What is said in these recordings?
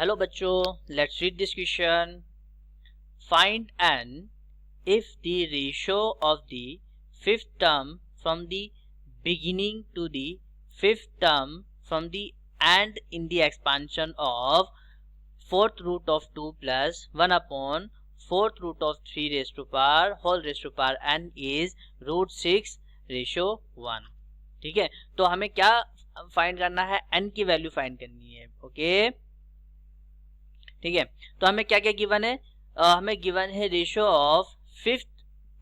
Hello बच्चों, let's read this question. Find n if the ratio of the fifth term from the beginning to the fifth term from the and in the expansion of fourth root of 2 plus 1 upon fourth root of 3 raised to power whole raised to power n is root 6 ratio 1. ठीक है, तो हमें क्या find करना है? n की value find करनी है. ओके, ठीक है. तो हमें क्या क्या गिवन है? हमें गिवन है ratio of fifth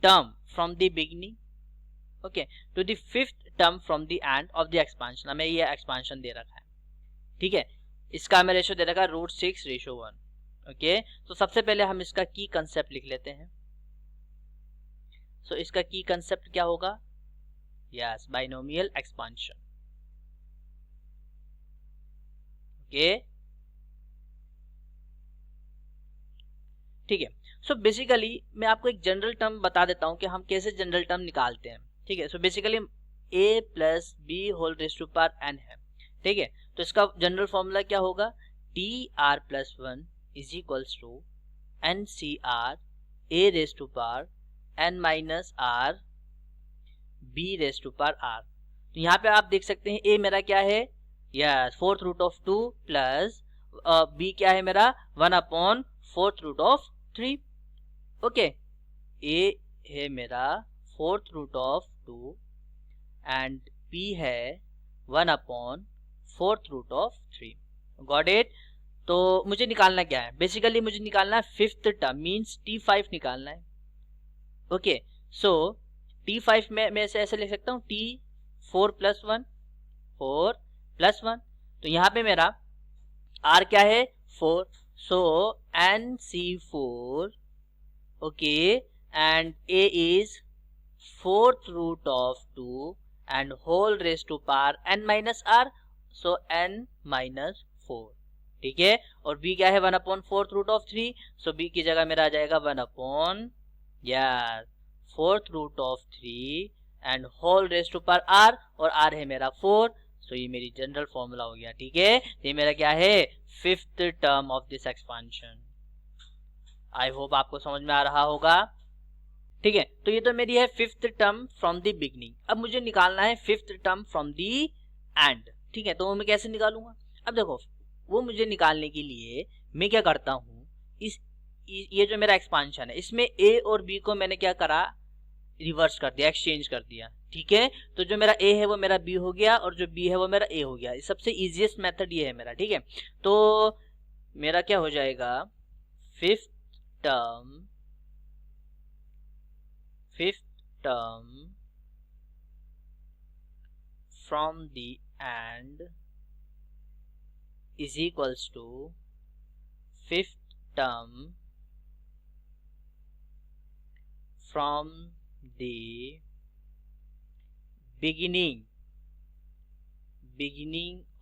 term from the beginning okay to the fifth term from the end of the expansion. हमें ये एक्सपांशन दे रखा है. ठीक है, इसका हमें रेशियो दे रखा है रूट 6 रेशियो 1. ओके, तो सबसे पहले हम इसका की कंसेप्ट लिख लेते हैं. सो इसका की कंसेप्ट क्या होगा? Yes, binomial expansion. ओके, ठीक है. सो बेसिकली मैं आपको एक जनरल टर्म बता देता हूं कि हम कैसे जनरल टर्म निकालते हैं. ठीक है, so basically a plus b whole raise to power n है. ठीक है, तो इसका जनरल फॉर्मूला क्या होगा? T r plus 1 is equals to n C r a raise to power n minus r b raise to power r. तो यहाँ पे आप देख सकते हैं a मेरा क्या है? Yes, fourth root of 2 plus b क्या है मेरा? 1 upon fourth root of 3. Okay, a है मेरा fourth root of 2 and b है 1 upon fourth root of 3. Got it? तो मुझे निकालना क्या है? बेसिकली मुझे निकालना है फिफ्थ टर्म, मींस t5 निकालना है. ओके, सो t5 में मैं ऐसे लिख सकता हूँ t4 प्लस 1 4 प्लस 1. तो यहाँ पे मेरा r क्या है? 4. So NC4, okay, and A is fourth root of 2 and whole raised to power n minus r, so n minus 4. ठीक है, और B क्या है? 1 upon fourth root of 3, so B की जगह मेरा आ जाएगा 1 upon fourth root of 3 and whole raise to power r, और r है मेरा 4. तो ये मेरी जनरल फॉर्मूला हो गया. ठीक है, ये मेरा क्या है? Fifth term of this expansion. I hope आपको समझ में आ रहा होगा. ठीक है, तो ये तो मेरी है fifth term from the beginning. अब मुझे निकालना है fifth term from the and. ठीक है, तो वो मैं कैसे निकालूंगा? अब देखो, वो मुझे निकालने के लिए मैं क्या करता हूँ, ये जो मेरा एक्सपांशन है इसमें ए और बी को मैंने क्या करा? रिवर्स कर दिया, एक्सचेंज कर दिया. ठीक है, तो जो मेरा a है वो मेरा b हो गया और जो b है वो मेरा a हो गया. सबसे इजीएस्ट मेथड ये है मेरा. ठीक है, तो मेरा क्या हो जाएगा? Fifth term from the end is equals to fifth term from the beginning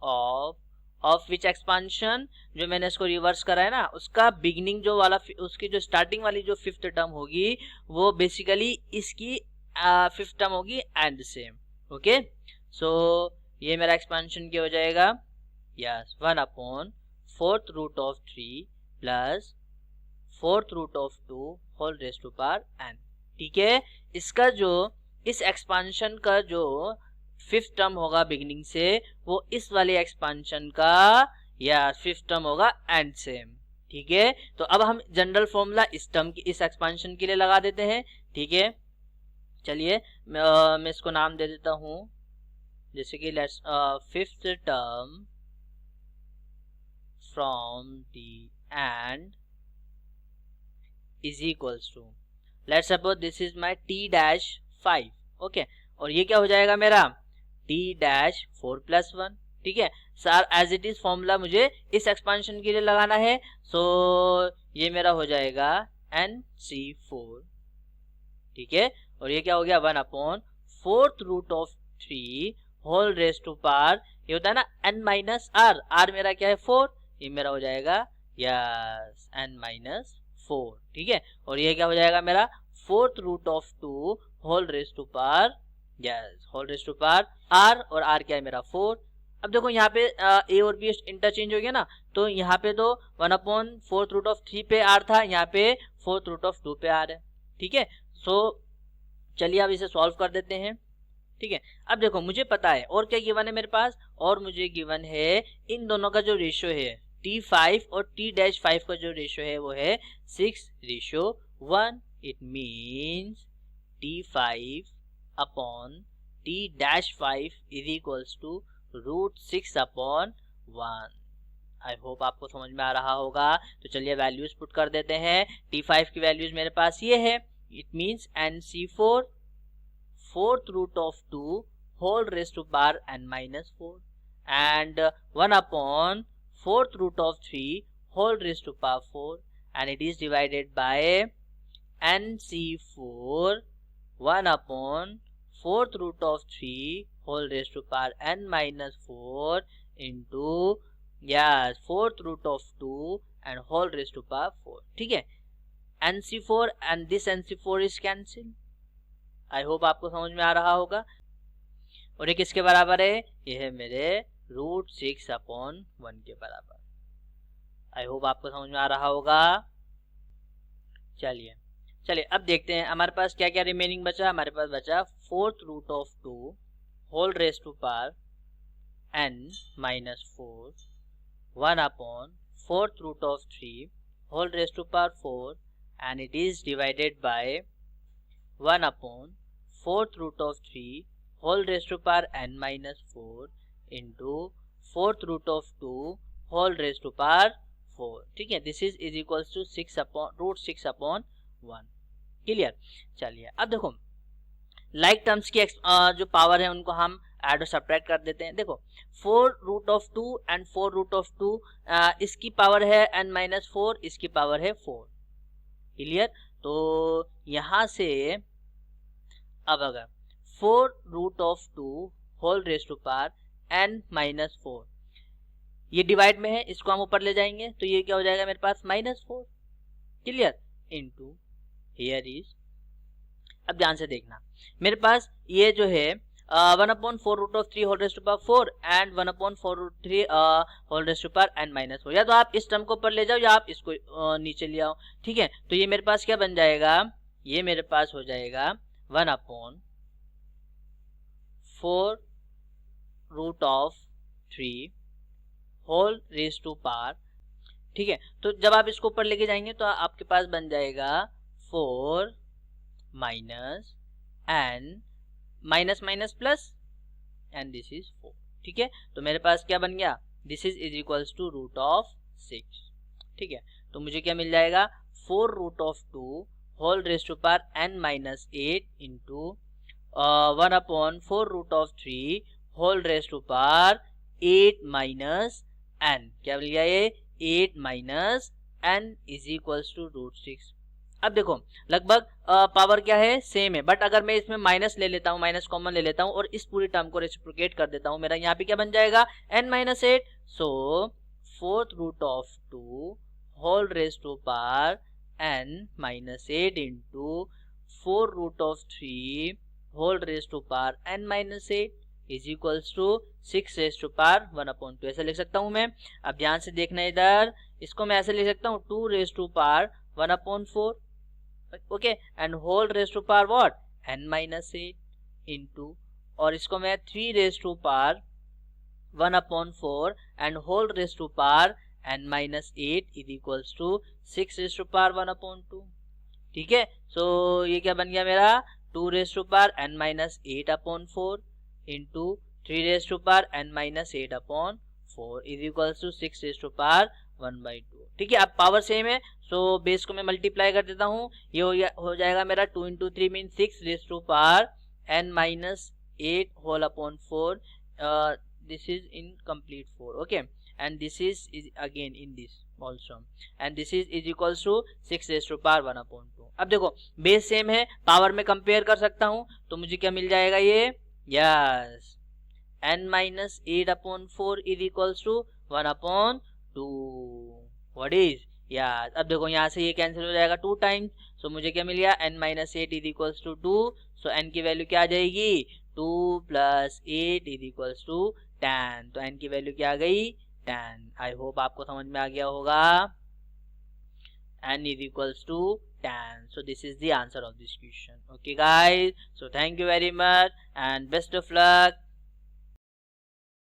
of which expansion. जो मैंने इसको रिवर्स करा है ना, उसका बिगिनिंग जो वाला, उसकी जो स्टार्टिंग वाली जो फिफ्थ टर्म होगी वो बेसिकली इसकी फिफ्थ टर्म होगी एंड से. ओके, सो ये मेरा एक्सपांशन क्या हो जाएगा? Yes, 1 upon fourth root of 3 plus fourth root of 2 whole raise to power n. ठीक है, इसका जो इस एक्सपांशन का जो फिफ्थ टर्म होगा बिगिनिंग से, वो इस वाले एक्सपांशन का या फिफ्थ टर्म होगा एंड से. ठीक है, तो अब हम जनरल फॉर्मूला इस टर्म की, इस एक्सपांशन के लिए लगा देते हैं. ठीक है, चलिए मैं इसको नाम दे देता हूं, जैसे कि let's fifth term from the end is equals to, let's suppose this is my t-5. Okay, और ये क्या हो जाएगा मेरा? t-4 plus 1. ठीक है sir, as it is formula मुझे इस एक्सपांशन के लिए लगाना है. सो ये मेरा हो जाएगा NC4. ठीक है, और ये क्या हो गया? 1 upon fourth root of 3 whole raise to power, ये होता है ना n माइनस r. r मेरा क्या है? 4. ये मेरा हो जाएगा यस n माइनस 4. ठीक है, और ये क्या हो जाएगा मेरा? Fourth root of 2 whole raise to power, yes whole raise to power r, और r क्या है मेरा? 4. अब देखो यहाँ पे a और b इंटरचेंज हो गया ना, तो यहाँ पे तो 1/4√3 पे r था, यहाँ पे 4√2 पे r है। ठीक है, सो चलिए अब इसे सॉल्व कर देते हैं। ठीक है, अब देखो मुझे पता है और क्या गिवन है मेरे पास, और मुझे गिवन है इन दोनों का जो रेशियो है T5 और T-5 का जो रेशियो है वो है 6:1। It means T5 upon T-5 is equals to √6/1। I hope आपको समझ में आ रहा होगा। तो चलिए वैल्यूज पुट कर देते हैं। T5 की वैल्यूज मेरे पास ये है, it means NC4 4√2 whole raised to power n-4 and 1/4√3 whole raised to power 4, and it is divided by NC4 1/4√3 whole raised to power n-4 into 4√2 and whole raised to power 4। ठीक है, NC4 and this NC4 is cancelled। I hope आपको समझ में आ रहा होगा। और ये किसके बराबर है, ये है मेरे √6/1 के बराबर। आई होप आपको समझ में आ रहा होगा। चलिए अब देखते हैं हमारे पास क्या क्या रिमेनिंग बचा। हमारे पास बचा 4√2 whole raise to power n-4 1/4√3 whole raise to power 4 and it is divided by 1/4√3 whole raised to power n-4 into 4√2 whole raised to power 4। ठीक है, this is equals to √6/1। Clear. चलिए अब देखो लाइक टर्म्स की जो power है उनको हम ऐड और सब्ट्रैक्ट कर देते हैं। देखो 4√2 एंड 4√2 इसकी पावर है n-4, इसकी पावर है 4। क्लियर। तो यहां से अब अगर 4√2 whole raise to power n-4 ये डिवाइड में है, इसको हम ऊपर ले जाएंगे तो ये क्या हो जाएगा मेरे पास -4। क्लियर। इनटू हियर इज, अब ध्यान से देखना मेरे पास ये जो है 1/4√3 होल रेज़ टू पावर 4 एंड 1/4√3 whole raise to power n-4। या तो आप इस टर्म को ऊपर ले जाओ या आप इसको नीचे ले आओ। ठीक है, तो ये मेरे पास क्या बन जाएगा, ये मेरे पास हो जाएगा 1/4√3 होल रेज़ टू पावर। ठीक है, तो जब आप इसको ऊपर लेके जाएंगे तो आपके पास बन जाएगा 4 minus n minus minus plus and this is 4। ठीक है, तो मेरे पास क्या बन गया, दिस इज इक्वल्स टू √6। ठीक है, तो मुझे क्या मिल जाएगा 4√2 whole raise to power n-8 into 1/4√3 whole raise to power 8 minus n। क्या मिल गया ये 8 minus n is equals to √6। अब देखो लगभग पावर क्या है, सेम है, बट अगर मैं इसमें माइनस ले लेता हूँ, माइनस कॉमन ले लेता हूँ और इस पूरी टर्म को रेसिप्रोकेट कर देता हूँ, मेरा यहाँ पे क्या बन जाएगा n-8। So 4√2 whole raise to power n-8 into 4√3 whole raise to power n-8 is equals to 6 raise to power 1/2। ऐसे लिख सकता हूँ मैं। अब ध्यान से देखना इधर, इसको मैं ऐसे लिख सकता हूँ 2 raise to power 1/4 okay and whole raise to power what n-8 into, और इसको मैं 3 raise to power 1/4 and whole raise to power n-8 is equals to 6 raise to power 1/2। ठीक है, सो ये क्या बन गया मेरा 2 raise to power n-8/4 into 3 raise to power n-8/4 is equals to 6 raise to power 1/2। ठीक है, अब पावर सेम है, सो बेस को मैं मल्टीप्लाई कर देता हूँ, ये हो जाएगा मेरा 2 into 3 mean 6 raise to power n-8 whole upon 4। This is in complete 4 okay and this is again in this also and this is equals to 6 raised to power 1/2। अब देखो बेस सेम है, पावर में compare कर सकता हूँ, तो मुझे क्या मिल जाएगा ये, yes n-8/4 is equals to 1/2। What is, yes. अब देखो यहाँ से ये कैंसिल हो जाएगा 2 टाइम्स, सो मुझे क्या मिल गया n-8 is equals to 2। So n की वैल्यू क्या आ जाएगी 2 + 8 इज इक्वल्स टू 10। तो n की वैल्यू क्या आ गई 10। आई होप आपको समझ में आ गया होगा। n is equals to 10. So this is the answer of this question. Okay guys, so thank you very much and best of luck.